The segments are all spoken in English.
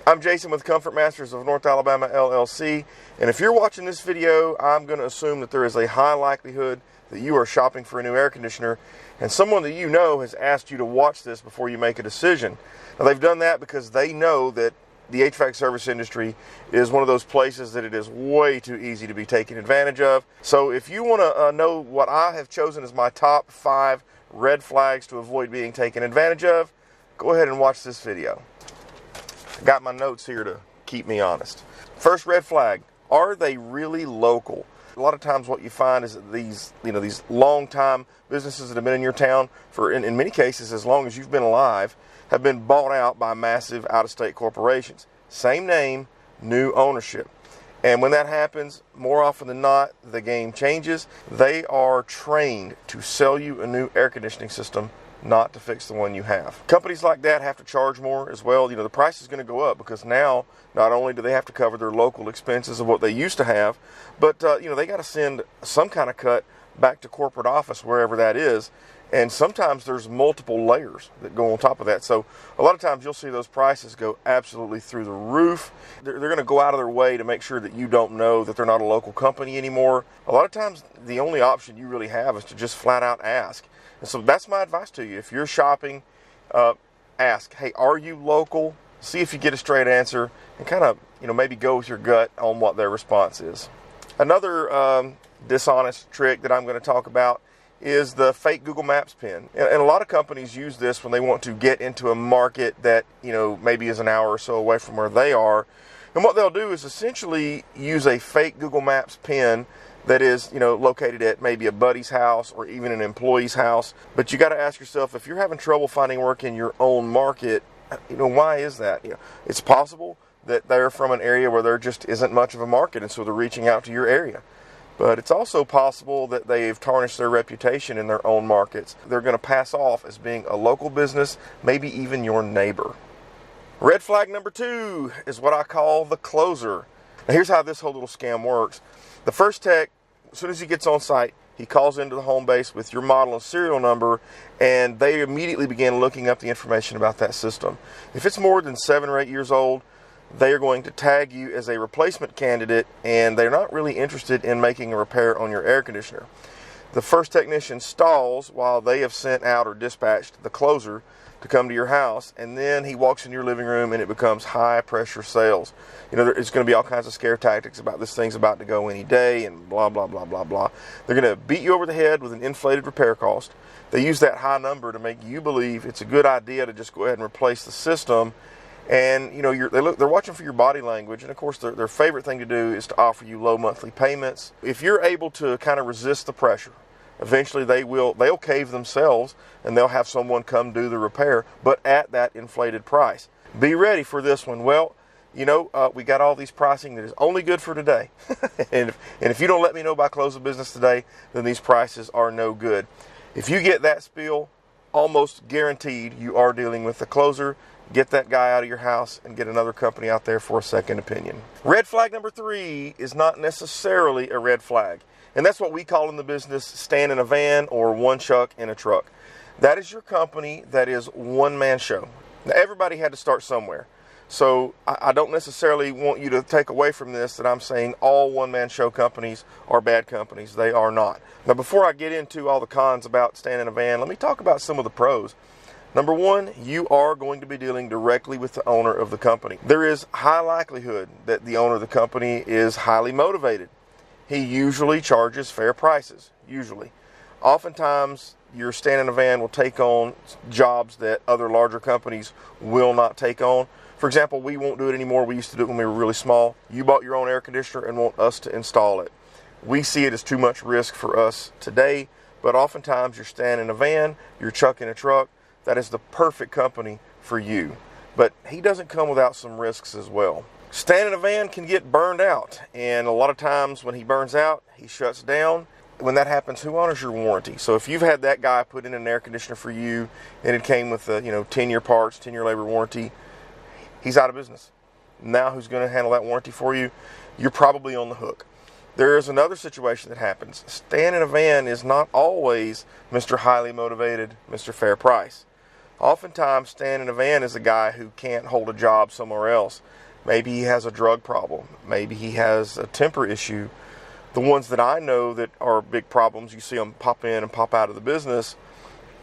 I'm Jason with Comfort Masters of North Alabama LLC, and if you're watching this video, I'm going to assume that there is a high likelihood that you are shopping for a new air conditioner, and someone that you know has asked you to watch this before you make a decision. Now, they've done that because they know that the HVAC service industry is one of those places that it is way too easy to be taken advantage of. So if you want to know what I have chosen as my top 5 red flags to avoid being taken advantage of, go ahead and watch this video. I got my notes here to keep me honest. First red flag, are they really local? A lot of times what you find is that these long-time businesses that have been in your town for, in many cases, as long as you've been alive, have been bought out by massive out-of-state corporations. Same name, new ownership. And when that happens, more often than not, the game changes. They are trained to sell you a new air conditioning system, not to fix the one you have. Companies like that have to charge more as well. The price is going to go up because now not only do they have to cover their local expenses of what they used to have, but they got to send some kind of cut back to corporate office, wherever that is. And sometimes there's multiple layers that go on top of that. So a lot of times you'll see those prices go absolutely through the roof. They're going to go out of their way to make sure that you don't know that they're not a local company anymore. A lot of times the only option you really have is to just flat out ask. And so that's my advice to you. If you're shopping, ask, hey, are you local? See if you get a straight answer and kind of, maybe go with your gut on what their response is. Another dishonest trick that I'm going to talk about is the fake Google Maps pin. And a lot of companies use this when they want to get into a market that, maybe is an hour or so away from where they are. And what they'll do is essentially use a fake Google Maps pin that is, located at maybe a buddy's house or even an employee's house. But you got to ask yourself, if you're having trouble finding work in your own market, why is that? It's possible that they're from an area where there just isn't much of a market, and so they're reaching out to your area. But it's also possible that they've tarnished their reputation in their own markets. They're going to pass off as being a local business, maybe even your neighbor. Red flag number 2 is what I call the closer. Now here's how this whole little scam works. The first tech, as soon as he gets on site, he calls into the home base with your model and serial number, and they immediately begin looking up the information about that system. If it's more than 7 or 8 years old, they are going to tag you as a replacement candidate, and they're not really interested in making a repair on your air conditioner. The first technician stalls while they have sent out or dispatched the closer to come to your house, and then he walks in your living room and it becomes high pressure sales. There's going to be all kinds of scare tactics about this thing's about to go any day and blah, blah, blah, blah, blah. They're going to beat you over the head with an inflated repair cost. They use that high number to make you believe it's a good idea to just go ahead and replace the system. And they're watching for your body language, and of course their favorite thing to do is to offer you low monthly payments. If you're able to kind of resist the pressure, eventually they'll cave themselves and they'll have someone come do the repair, but at that inflated price. Be ready for this one. Well, we got all these pricing that is only good for today. and if you don't let me know by close of business today, then these prices are no good. If you get that spiel, almost guaranteed you are dealing with the closer. Get that guy out of your house and get another company out there for a second opinion. Red flag number 3 is not necessarily a red flag. And that's what we call in the business stand in a van or one chuck in a truck. That is your company that is one-man show. Now, everybody had to start somewhere. So I don't necessarily want you to take away from this that I'm saying all one-man show companies are bad companies. They are not. Now, before I get into all the cons about standing in a van, let me talk about some of the pros. Number 1, you are going to be dealing directly with the owner of the company. There is high likelihood that the owner of the company is highly motivated. He usually charges fair prices, usually. Oftentimes, your stand in a van will take on jobs that other larger companies will not take on. For example, we won't do it anymore. We used to do it when we were really small. You bought your own air conditioner and want us to install it. We see it as too much risk for us today, but oftentimes you're standing in a van, you're chucking a truck. That is the perfect company for you. But he doesn't come without some risks as well. Standing in a van can get burned out, and a lot of times when he burns out, he shuts down. When that happens, who honors your warranty? So if you've had that guy put in an air conditioner for you and it came with a 10-year parts, 10-year labor warranty, he's out of business. Now who's going to handle that warranty for you? You're probably on the hook. There is another situation that happens. Staying in a van is not always Mr. Highly Motivated, Mr. Fair Price. Oftentimes, staying in a van is a guy who can't hold a job somewhere else. Maybe he has a drug problem. Maybe he has a temper issue. The ones that I know that are big problems, you see them pop in and pop out of the business,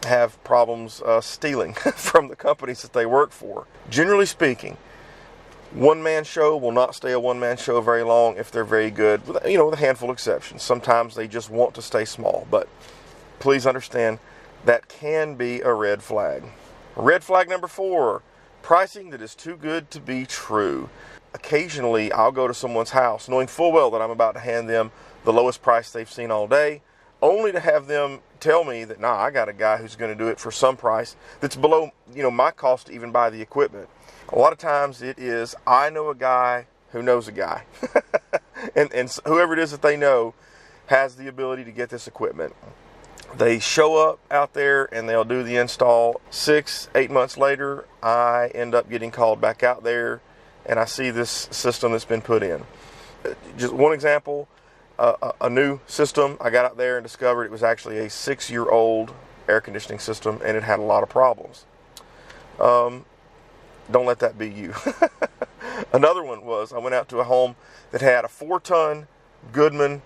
have problems stealing from the companies that they work for. Generally speaking, one-man show will not stay a one-man show very long if they're very good, with a handful of exceptions. Sometimes they just want to stay small, but please understand that can be a red flag. Red flag number 4, pricing that is too good to be true. Occasionally, I'll go to someone's house knowing full well that I'm about to hand them the lowest price they've seen all day, only to have them tell me that, nah, I got a guy who's going to do it for some price that's below, my cost to even buy the equipment. A lot of times it is, I know a guy who knows a guy. and whoever it is that they know has the ability to get this equipment. They show up out there and they'll do the install. 6-8 months later, I end up getting called back out there and I see this system that's been put in. Just one example, a new system. I got out there and discovered it was actually a 6-year-old air conditioning system and it had a lot of problems. Don't let that be you. Another one was, I went out to a home that had a 4-ton Goodman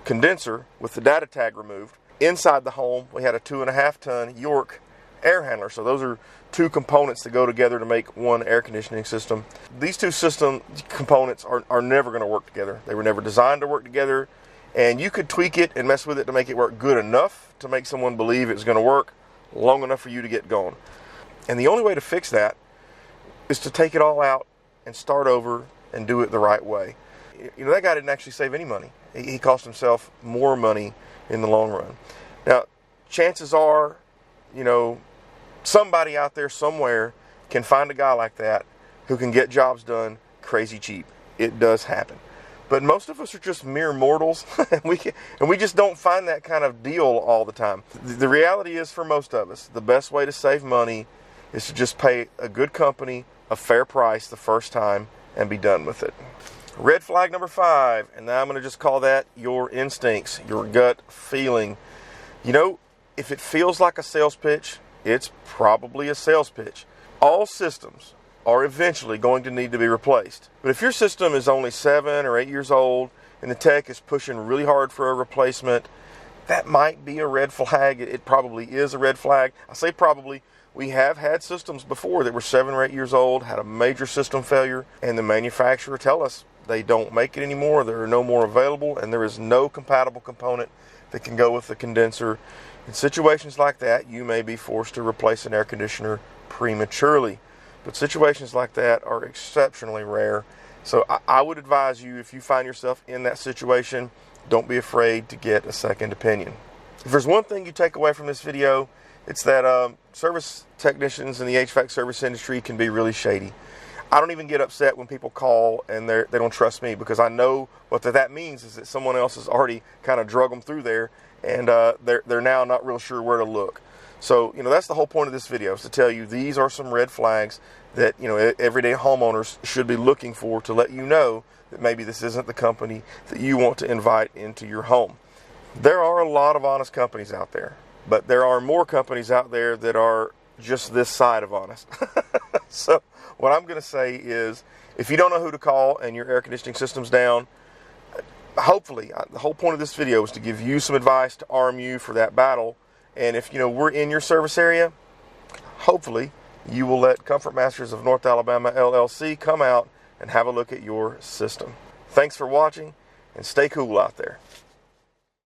condenser with the data tag removed. Inside the home, we had a 2.5-ton York air handler. So those are 2 components that go together to make one air conditioning system. These 2 system components are never going to work together. They were never designed to work together. And you could tweak it and mess with it to make it work good enough to make someone believe it's going to work long enough for you to get going. And the only way to fix that is to take it all out and start over and do it the right way. That guy didn't actually save any money. He cost himself more money in the long run. Now, chances are, somebody out there somewhere can find a guy like that who can get jobs done crazy cheap. It does happen. But most of us are just mere mortals, and we just don't find that kind of deal all the time. The reality is, for most of us, the best way to save money is to just pay a good company a fair price the first time and be done with it. Red flag number 5, and now I'm going to just call that your instincts, your gut feeling. If it feels like a sales pitch, it's probably a sales pitch. All systems are eventually going to need to be replaced. But if your system is only 7 or 8 years old and the tech is pushing really hard for a replacement, that might be a red flag. It probably is a red flag. I say probably. We have had systems before that were 7 or 8 years old, had a major system failure, and the manufacturer tell us they don't make it anymore, there are no more available, and there is no compatible component that can go with the condenser. In situations like that, you may be forced to replace an air conditioner prematurely. But situations like that are exceptionally rare. So I would advise you, if you find yourself in that situation, don't be afraid to get a second opinion. If there's one thing you take away from this video, it's that service technicians in the HVAC service industry can be really shady. I don't even get upset when people call and they don't trust me, because I know what that means is that someone else has already kind of drug them through there, and they're now not real sure where to look. So that's the whole point of this video, is to tell you these are some red flags that everyday homeowners should be looking for to let you know that maybe this isn't the company that you want to invite into your home. There are a lot of honest companies out there, but there are more companies out there that are just this side of honest. So what I'm going to say is, if you don't know who to call and your air conditioning system's down, hopefully, the whole point of this video is to give you some advice to arm you for that battle. And if we're in your service area, hopefully you will let Comfort Masters of North Alabama LLC come out and have a look at your system. Thanks for watching, and stay cool out there.